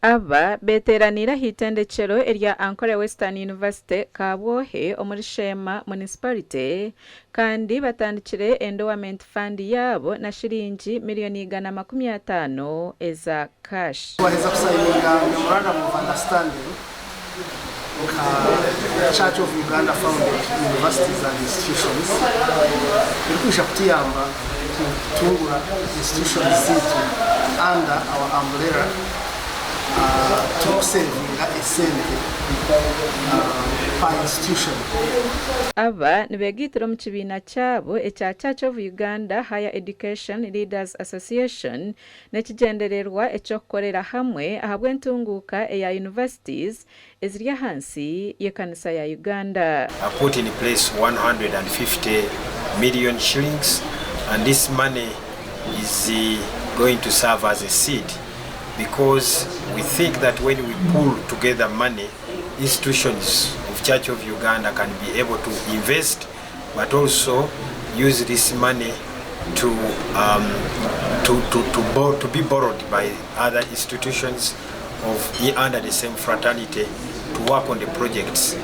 aba beteranira hitendekero erya Ankole Western University Kabwohe omuri Shema Municipality kandi batandikire endowment fund yabo na shilingi miliyoni 150 eza cash. Waheza kusayininga memorandum of understanding Church of Uganda founded universities and institutions. Birikwisha kutiyamba kutungura institutions zitu under our umbrella to saving a sente per institution. Aba nibegitiro mu kibina cyabo ekya Church of Uganda Higher Education Leaders Association nekigendererwa ekyokorera hamwe ahabwe ntunguka eya universities eziri hansi yekanisa ya Uganda. I put in place 150 million shillings, and this money is going to serve as a seed, because we think that when we pull together money, institutions of Church of Uganda can be able to invest, but also use this money to be borrowed by other institutions of under the same fraternity to work on the projects.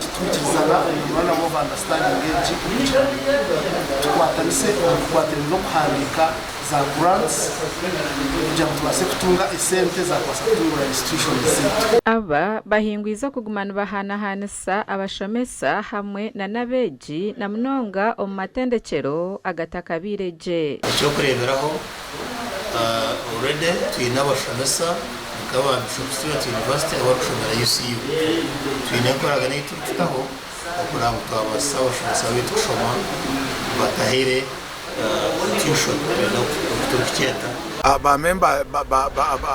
Aba bahingwiza kugumana bahanahanisa abashomesa hamwe na nabeji na mnonga omu matendekero agatakabireje. Icyo kureberaho already twina abashomesa nk'aba Bishop Stewart University abarushomera UCU twinekora n'itutaho okura mutwabasa abashomesa bitu kushoma batahere tuition no kutukiyeta aba member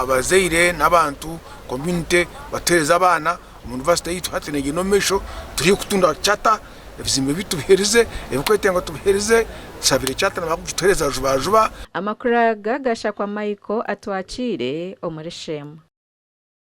abazeire n'abantu community batereza abana mu university yitu hatenege no mesho turi kutunda chata ebizimbe bituhereze ebikwetenga tubihereze sabire chata nabakutereza juba amakuraga gasha kwa Michael atwakire omuri Shema.